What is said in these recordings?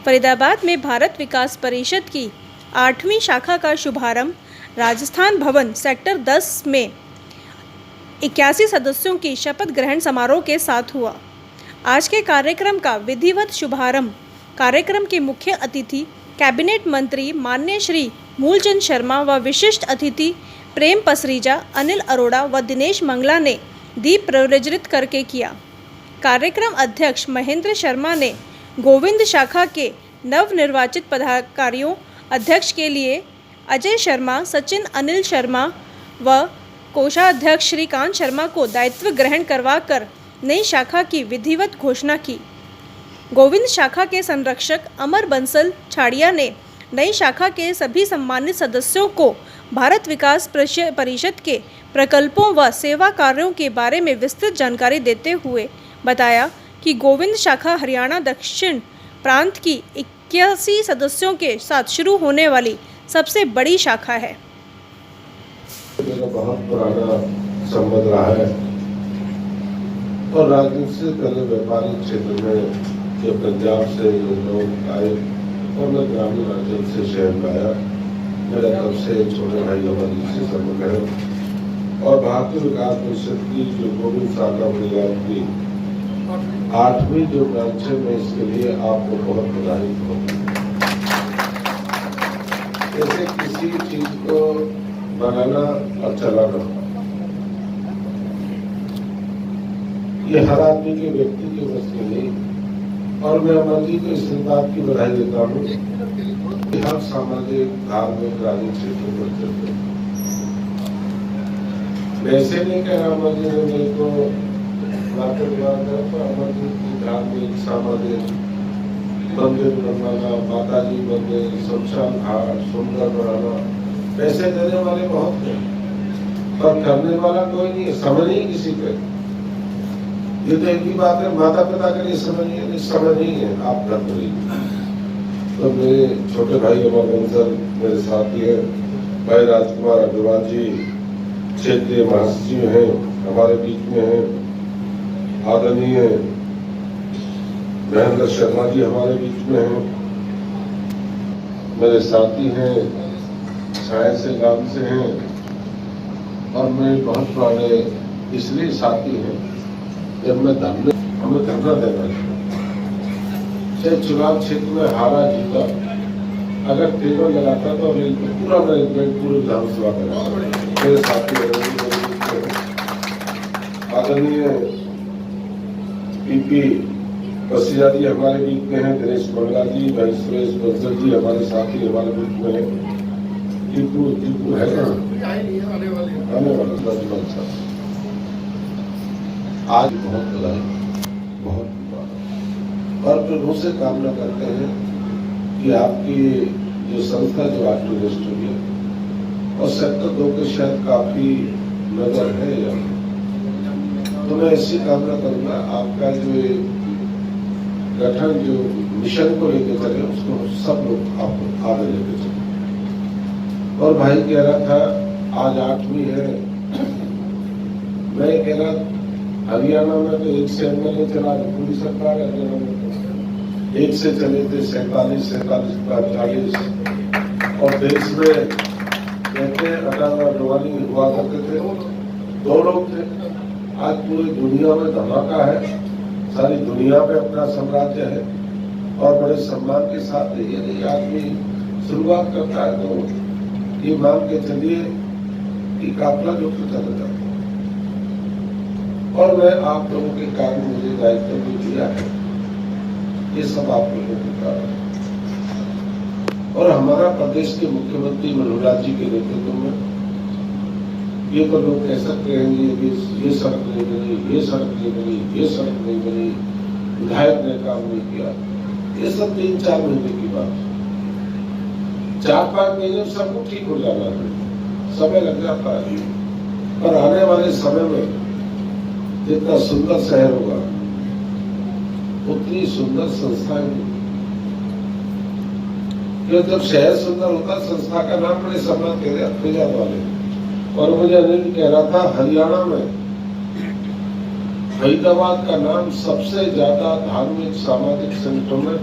फरीदाबाद में भारत विकास परिषद की 8वीं शाखा का शुभारंभ राजस्थान भवन सेक्टर 10 में 81 सदस्यों की शपथ ग्रहण समारोह के साथ हुआ। आज के कार्यक्रम का विधिवत शुभारंभ कार्यक्रम के मुख्य अतिथि कैबिनेट मंत्री माननीय श्री मूलचंद शर्मा व विशिष्ट अतिथि प्रेम पसरीजा, अनिल अरोड़ा व दिनेश मंगला ने दीप प्रज्वलित करके किया। कार्यक्रम अध्यक्ष महेंद्र शर्मा ने गोविंद शाखा के नवनिर्वाचित पदाधिकारियों अध्यक्ष के लिए अजय शर्मा, सचिन अनिल शर्मा व कोषाध्यक्ष श्रीकांत शर्मा को दायित्व ग्रहण करवाकर नई शाखा की विधिवत घोषणा की। गोविंद शाखा के संरक्षक अमर बंसल छाड़िया ने नई शाखा के सभी सम्मानित सदस्यों को भारत विकास परिषद के प्रकल्पों व सेवा कार्यों के बारे में विस्तृत जानकारी देते हुए बताया कि गोविंद शाखा हरियाणा दक्षिण प्रांत की 81 सदस्यों के साथ शुरू होने वाली सबसे बड़ी शाखा है। मेरा बहुत पुराना संबंध रहा है और राजनीति से पहले व्यापारिक क्षेत्र में जो पंजाब से लोग आए और मैं ग्रामीण अंचल से शहर में आया। मेरा तब से छोटे भाई हमारी से संबंध है और भारतीय विकास परिषद की जो गोविंद शाखा परिवार की 8वीं जो ब्रांच है, मैं इसके लिए आपको बहुत बधाई दूँ। जैसे किसी चीज को बनाना और चलाना ये हर आदमी के व्यक्ति के बस में नहीं, और मैं अमर जी को इस बात की बधाई देता हूँ कि हर सामाजिक धार्मिक राजनीतिक क्षेत्रों पर चलते। वैसे नहीं कह रहा अमर जी ने मेरे को अमर जी की धार्मिक सामाजिक मंदिर बनवाना, माता जी मंदिर, शमशान घाट सुंदर बनाना, पैसे देने वाले बहुत हैं पर करने वाला कोई नहीं है, समझ नहीं किसी पे। ये तो एक ही बात है, माता पिता के लिए समझ नहीं है, आप घर पर ही। तो मेरे छोटे भाई अमर बंसल मेरे साथी है, भाई राजकुमार अग्रवाल जी क्षेत्रीय महासचिव हैं, हमारे बीच में हैं। आदरणीय महेंद्र शर्मा जी हमारे बीच में हैं। मेरे साथी हैं, छाया से गांव से हैं और मेरे बहुत पुराने इसलिए साथी हैं, जब मैं हमें धरना देना चाहे चुनाव क्षेत्र में हारा जीता, अगर टेबल लगाता तो पूरा मैनेजमेंट पूरे विधानसभा का मेरे साथी आदरणीय पीपी पसीजा जी हमारे बीच में हैं, दिनेश मंगला जी, भाई सुरेश बंसल जी हमारे साथी हमारे बीच में हैं। टीपू है ना आने वाले आज बहुत बधाई, बहुत और प्रभु से कामना करते हैं कि आपकी जो संस्था जो आज टूरिस्ट हुई है और सेक्टर 2 के शायद काफी नजर है, तो मैं ऐसी कामना करूंगा आपका जो गठन जो मिशन को लेकर चले उसको सब लोग आप आगे लेकर चले। और भाई कह रहा था आज 8वीं है, मैं कह रहा हरियाणा में तो 1 से एमएलए चला पूरी सरकार है, हरियाणा में तो 1 से चले थे 47, 40 और देश में कहते अटावा डोवाली हुआ करते थे, 2 लोग थे। आज पूरी दुनिया में धमाका है, सारी दुनिया में अपना साम्राज्य है और बड़े सम्मान के साथ यदि आदमी शुरुआत करता है तो ये मान के चलिए कि काफला जो चला जाता है। और मैं आप लोगों के कारण मुझे दायित्व भी दिया है, ये सब आप लोगों के कारण। और हमारा प्रदेश के मुख्यमंत्री मनोहर जी के नेतृत्व में ये तो लोग कह सकते हैं ये सड़क नहीं बनी, ये सड़क नहीं बनी, ये सड़क नहीं बनी, विधायक ने काम नहीं किया, ये सब 3-4 महीने की बात है। 4-5 महीने सब कुछ ठीक हो जाना है, समय लग जाता है। पर आने वाले समय में जितना सुंदर शहर होगा उतनी सुंदर संस्थाएं होंगी। जब शहर सुंदर होता संस्था का नाम बड़े सम्मान के जाने वाले। और मुझे अनिल कह रहा था हरियाणा में फरीदाबाद का नाम सबसे ज्यादा धार्मिक सामाजिक संगठनों में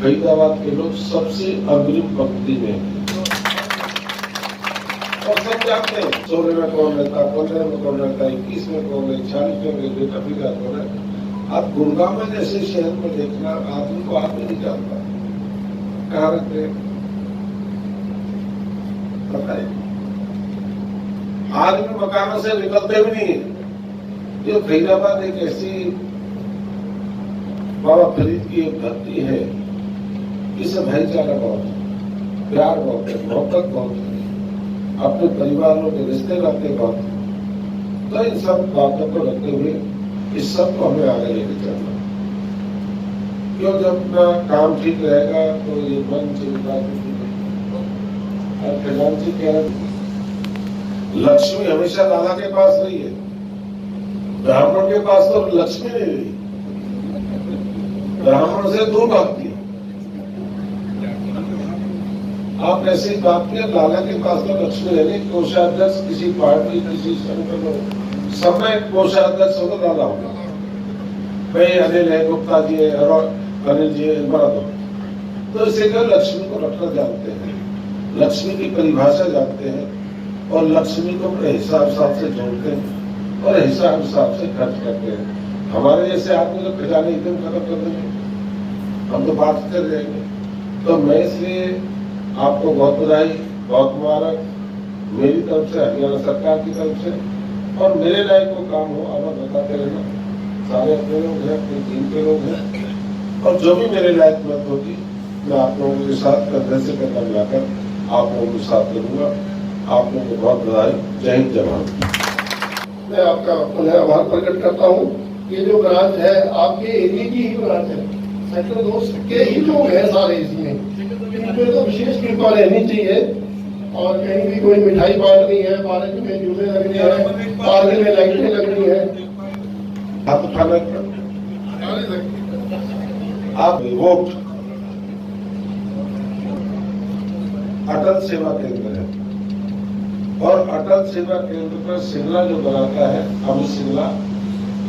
फरीदाबाद के लोग सबसे अग्रिम पंक्ति में हैं। और सब जानते हैं 16 में कौन रहता है, 15 में कौन रहता है, 21 में कौन है, 40 में बेटा फिर कौन है। आप गुड़गांव में जैसे शहर में देखना, आदमी को आदमी नहीं जानता कहाँ रहते हैं, पता है। आदमी मकानों से निकलते भी नहीं है। ये फरीदाबाद एक ऐसी बाबा फरीद की एक धरती है, इसे भाईचारा बहुत है, प्यार बहुत है, मोहब्बत बहुत है, अपने परिवारों के रिश्ते नाते बहुत है। तो इन सब बातों को रखते हुए इस सब को हमें आगे लेके चलना। क्यों, जब अपना काम ठीक रहेगा तो ये मन चिंता प्रधान जी कह रहे, लक्ष्मी हमेशा दादा के पास रही है, ब्राह्मण के पास तो लक्ष्मी नहीं रही, ब्राह्मण से दूर भागती है। आप ऐसी बात किया, लाला के पास तो लक्ष्मी रहनी, कोषाध्यक्ष किसी पार्टी किसी संगठन समय कोषाध्यक्ष होगा लाला होगा, भाई अनिल है, गुप्ता जी है और अनिल जी है, बड़ा दो। तो इसे क्या लक्ष्मी को रखना जानते हैं, लक्ष्मी की परिभाषा जानते हैं और लक्ष्मी को अपने हिसाब से जोड़ते हैं और हिसाब से खर्च करते हैं। हमारे जैसे आदमी तो खजाने एकदम खत्म कर देंगे, हम तो बात कर जाएंगे। तो मैं इसलिए आपको बहुत बधाई, बहुत मुबारक मेरी तरफ से, हरियाणा सरकार की तरफ से। और मेरे लायक को काम हो आप बताते रहना, सारे अपने लोग हैं, अपनी टीम के लोग हैं, और जो भी मेरे लायक मत होगी मैं आप लोगों के साथ कंधे से कंधा मिलाकर आप लोगों के साथ करूंगा। आप लोगों को बहुत बधाई, जय हिंद, जय भारत। मैं आपका पुनः आभार प्रकट करता हूँ। ये जो ब्रांच है आपके एरिया की ही ब्रांच है, सेक्टर 2 के ही लोग हैं सारे इसमें, इनपे तो विशेष कृपा रहनी चाहिए। और कहीं भी कोई मिठाई बांटनी है, पार्क में झूले लगने हैं, पार्क में लाइटें लगनी है, हाथ उठाना, आप वोट अटल सेवा केंद्र है और अटल सेवा केंद्र पर सिंगला जो बनाता है, अभी सिंगला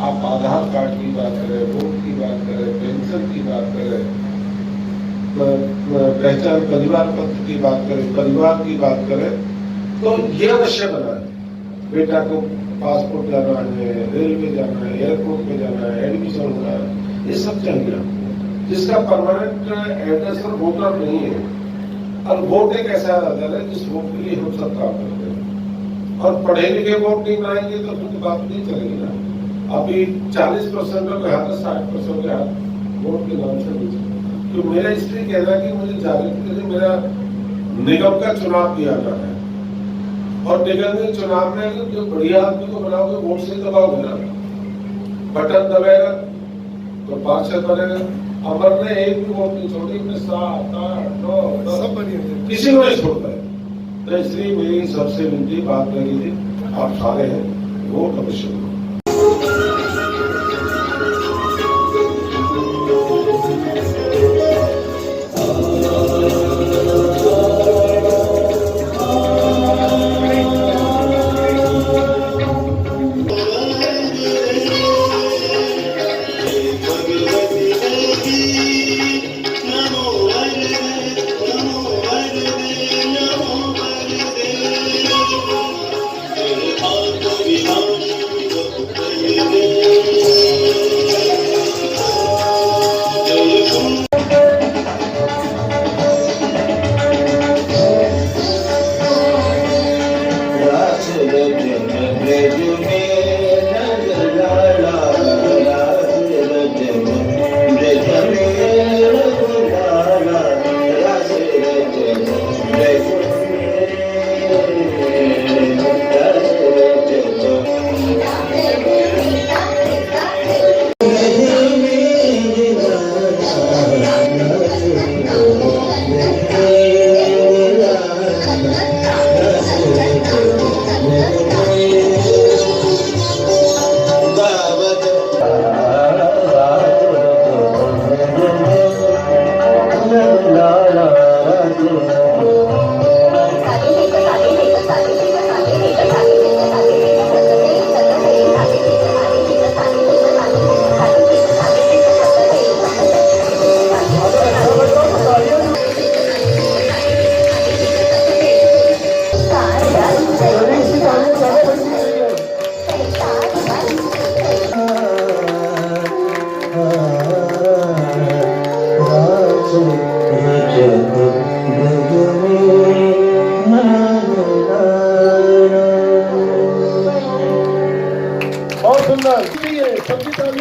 आप आधार कार्ड की बात करें, वोट की बात करें, पेंशन की बात करें, पहचान परिवार पत्र की बात करें, परिवार की बात करें, तो ये अवश्य बना है। बेटा को पासपोर्ट जाना है, रेलवे जाना है, एयरपोर्ट पे जाना है, एडमिशन होना है, ये सब चाहिए। जिसका परमानेंट एड्रेस पर वोटर नहीं है, और वोट एक ऐसा आधार है जिस वोट के लिए हम सब काम करते हैं। और पढ़े लिखे वोट नहीं बनाएंगे तो फिर बात नहीं चलेगी ना। अभी 40% के हाथ, 60% के हाथ वोट के नाम से नहीं। तो मेरा इसलिए कहना है कि मुझे जागृत के लिए मेरा निगम का चुनाव भी आना है, और निगम के चुनाव में जो बढ़िया आदमी को बनाओगे वोट से दबाओगे ना, बटन दबाएगा तो पार्षद बनेगा। अमर ने एक भी वोट नहीं छोड़ी, 7, 8, 9 सब बनी, किसी को नहीं छोड़ता है। तो इसलिए मेरी सबसे विनती बात लगी थी, आप सारे हैं, वोट अवश्य दो।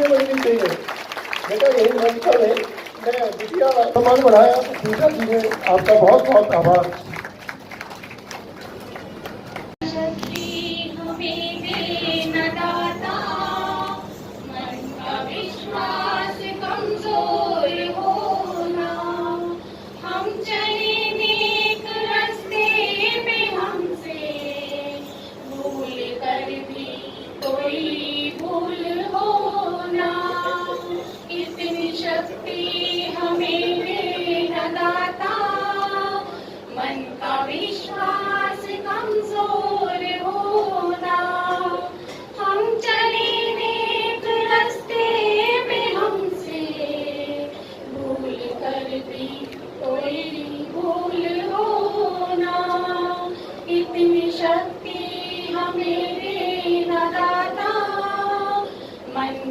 चीजें बननी चाहिए। बेटा यही मंत्र है, मैं बिटिया सम्मान बढ़ाया पूजा जी ने, आपका बहुत बहुत आभार।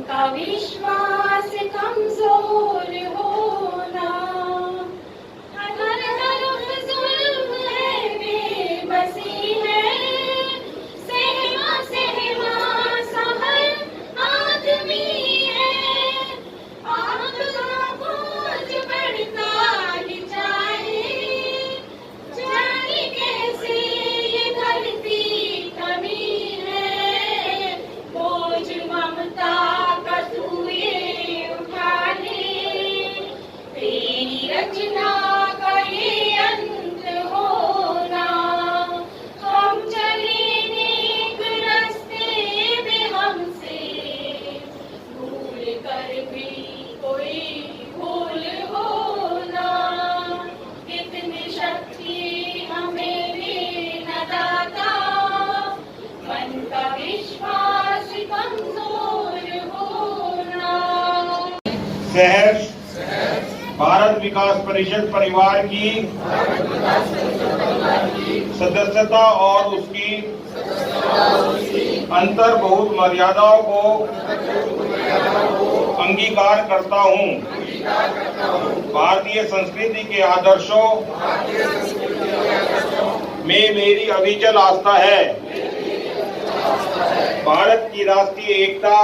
का विश्वास कमजोर होना, हर तरफ जुल्म है, बेबसी है, सहमा सहमा सा हर आदमी है, आपका बोझ बढ़ता ही जाए, जाने कैसे ये धरती कमी है, बोझ ममता रचना का ये अंत होना, हम चले नेक रास्ते में, हमसे भूल कर भी कोई भूल होना, इतनी शक्ति हमें दे न दाता, मन का विश्वास कमजोर होना। सहर्ष भारत विकास परिषद परिवार की सदस्यता और उसकी अंतर्भूत मर्यादाओं को अंगीकार करता हूँ। भारतीय संस्कृति के आदर्शों में मेरी अविचल आस्था है। भारत की राष्ट्रीय एकता,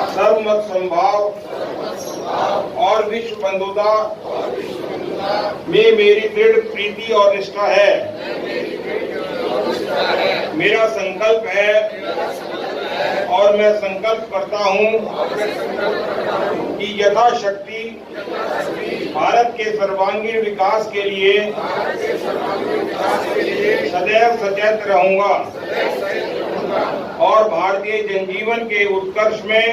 सर्वमत समभाव और विश्व बंधुता में मेरी दृढ़ प्रीति और निष्ठा है। मेरा संकल्प है और मैं संकल्प करता हूँ कि यथाशक्ति भारत के सर्वांगीण विकास के लिए सदैव सचेत रहूंगा और भारतीय जनजीवन के उत्कर्ष में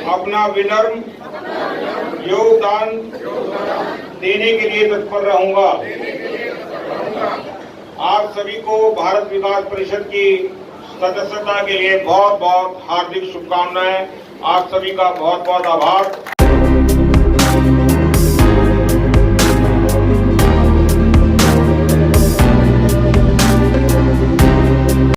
अपना विनम्र योगदान देने के लिए तत्पर रहूंगा। आप सभी को भारत विकास परिषद की सदस्यता के लिए बहुत बहुत हार्दिक शुभकामनाएं। आप सभी का बहुत बहुत आभार।